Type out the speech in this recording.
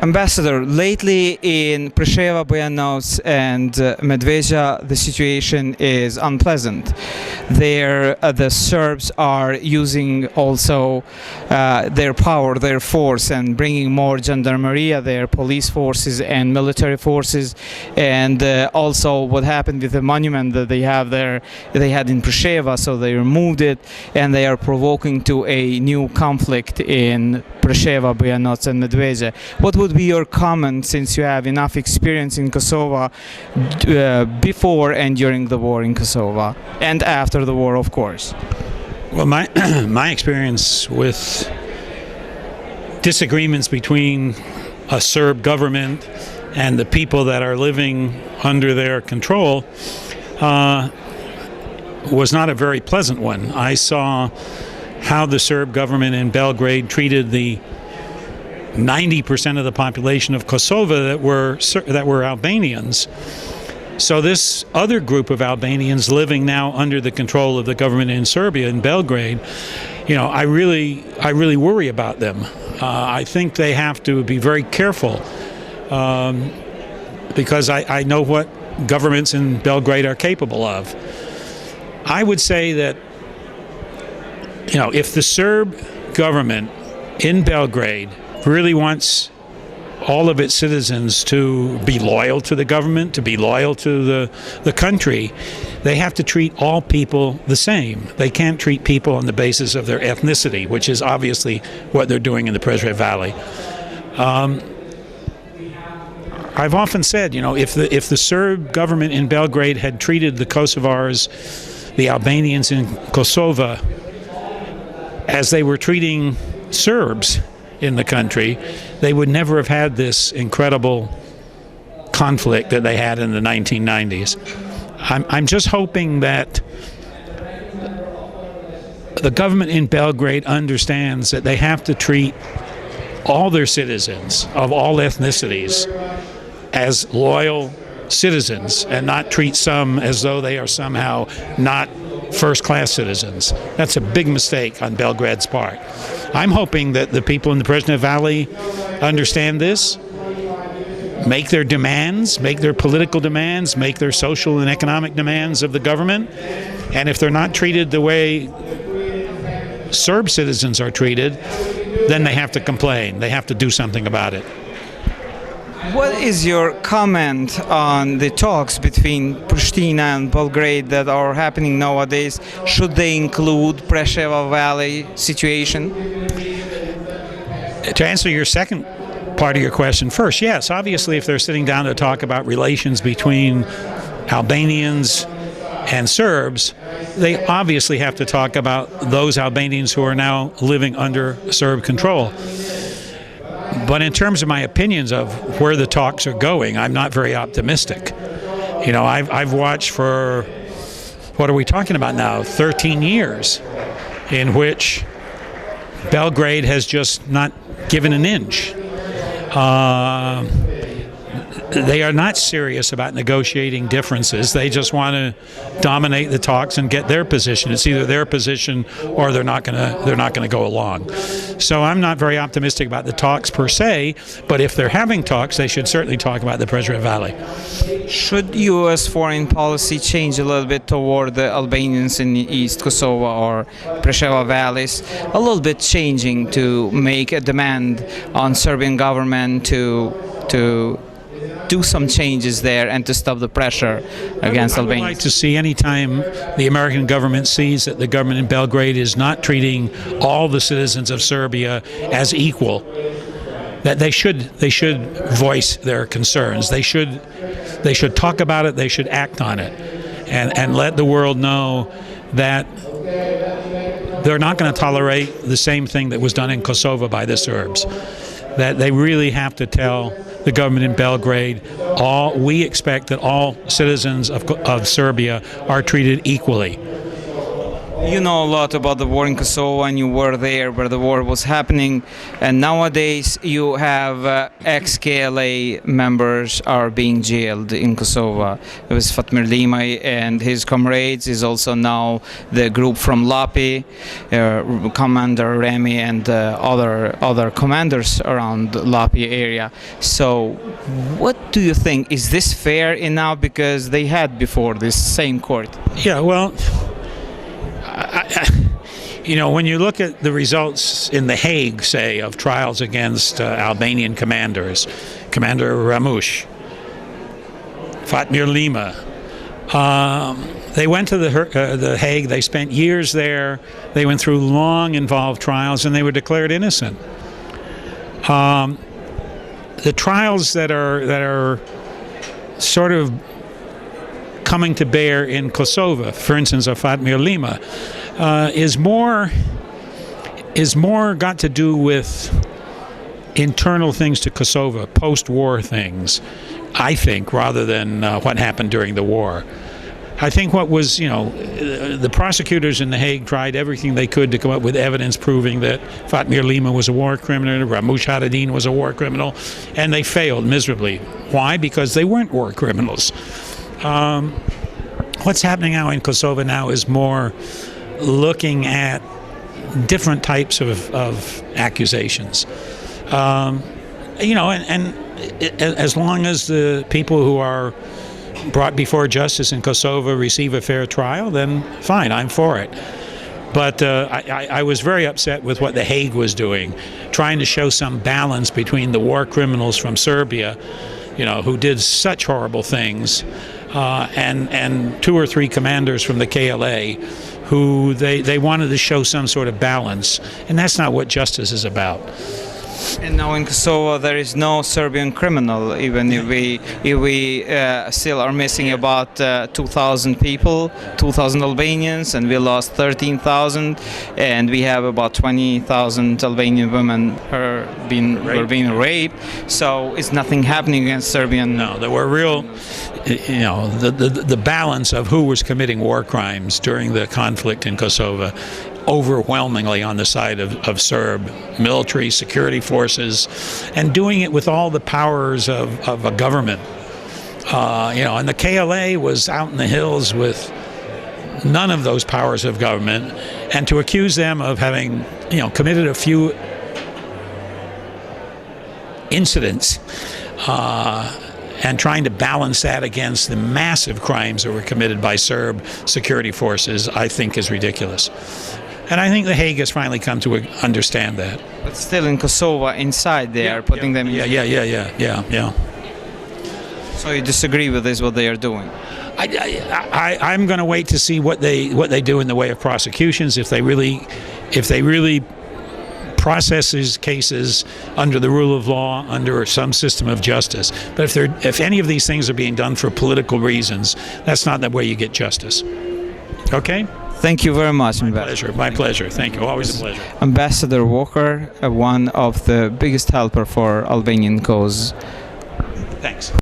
Ambassador, lately in Preševa, Bujanovac and Medveđa, the situation is unpleasant. There, the Serbs are using also their power, their force, and bringing more gendarmeria, their police forces and military forces, and also what happened with the monument that they have there, they had in Preševa, so they removed it, and they are provoking to a new conflict in Preševa, Bujanovac and Medveđa. What would be your comment, since you have enough experience in Kosovo before and during the war in Kosovo and after the war, of course? Well, my experience with disagreements between a Serb government and the people that are living under their control was not a very pleasant one. I saw how the Serb government in Belgrade treated the 90% of the population of Kosovo that were Albanians. So this other group of Albanians living now under the control of the government in Serbia, in Belgrade, you know, I really worry about them. I think they have to be very careful because I know what governments in Belgrade are capable of. I would say that, you know, if the Serb government in Belgrade really wants all of its citizens to be loyal to the government, to be loyal to the country, they have to treat all people the same. They can't treat people on the basis of their ethnicity, which is obviously what they're doing in the Preševa Valley. I've often said, you know, if the Serb government in Belgrade had treated the Kosovars, the Albanians in Kosovo, as they were treating Serbs in the country, they would never have had this incredible conflict that they had in the 1990s. I'm just hoping that the government in Belgrade understands that they have to treat all their citizens of all ethnicities as loyal citizens and not treat some as though they are somehow not first-class citizens. That's a big mistake on Belgrade's part. I'm hoping that the people in the Preševa Valley understand this, make their demands, make their political demands, make their social and economic demands of the government, and if they're not treated the way Serb citizens are treated, then they have to complain. They have to do something about it. What is your comment on the talks between Pristina and Belgrade that are happening nowadays? Should they include Preševa Valley situation? To answer your second part of your question first, yes, obviously if they're sitting down to talk about relations between Albanians and Serbs, they obviously have to talk about those Albanians who are now living under Serb control. But in terms of my opinions of where the talks are going, I'm not very optimistic. You know, I've watched for, what are we talking about now, 13 years, in which Belgrade has just not given an inch. They are not serious about negotiating differences. They just want to dominate the talks and get their position. It's either their position or they're not going to go along. So I'm not very optimistic about the talks per se, but if they're having talks, they should certainly talk about the Preševa Valley. Should U.S. foreign policy change a little bit toward the Albanians in East Kosovo or Preševa Valleys, a little bit changing to make a demand on Serbian government to do some changes there and to stop the pressure against Albania? I would like to see any time the American government sees that the government in Belgrade is not treating all the citizens of Serbia as equal, that they should voice their concerns. They should talk about it, they should act on it, and let the world know that they're not going to tolerate the same thing that was done in Kosovo by the Serbs. That they really have to tell the government in Belgrade, we expect that all citizens of Serbia are treated equally. You know a lot about the war in Kosovo, and you were there where the war was happening. And nowadays, you have ex-KLA members are being jailed in Kosovo. It was Fatmir Limaj and his comrades. Is also now the group from Llapit, Commander Remy, and other commanders around the Llapit area. So, what do you think? Is this fair enough? Because they had before this same court. Yeah, well, you know, when you look at the results in The Hague, say, of trials against Albanian commanders, Commander Ramush, Fatmir Limës, they went to the Hague, they spent years there, they went through long, involved trials, and they were declared innocent. The trials that are sort of coming to bear in Kosovo, for instance, of Fatmir Limës, is more got to do with internal things to Kosovo, post-war things, I think, rather than what happened during the war. I think what was, you know, the prosecutors in The Hague tried everything they could to come up with evidence proving that Fatmir Limës was a war criminal, Ramush Haradin was a war criminal, and they failed miserably. Why? Because they weren't war criminals. What's happening now in Kosovo now is more looking at different types of accusations. You know, and as long as the people who are brought before justice in Kosovo receive a fair trial, then fine, I'm for it. But I was very upset with what The Hague was doing, trying to show some balance between the war criminals from Serbia, you know, who did such horrible things, and 2 or 3 commanders from the KLA who they wanted to show some sort of balance, and that's not what justice is about. And now in Kosovo there is no Serbian criminal, even if we still are missing about 2,000 people, 2,000 Albanians, and we lost 13,000, and we have about 20,000 Albanian women were being raped. So is nothing happening against Serbian? No, there were real, you know, the balance of who was committing war crimes during the conflict in Kosovo overwhelmingly on the side of Serb military, security forces, and doing it with all the powers of a government. You know, and the KLA was out in the hills with none of those powers of government, and to accuse them of having, you know, committed a few incidents and trying to balance that against the massive crimes that were committed by Serb security forces, I think is ridiculous. And I think The Hague has finally come to understand that. But still in Kosovo, inside they are putting them in. Yeah. So you disagree with this, what they are doing? I'm going to wait to see what they do in the way of prosecutions, if they really process these cases under the rule of law, under some system of justice. But if any of these things are being done for political reasons, that's not the way you get justice. Okay? Thank you very much, Ambassador. My pleasure. Thank you. Always a pleasure. Ambassador Walker, one of the biggest helper for Albanian cause. Thanks.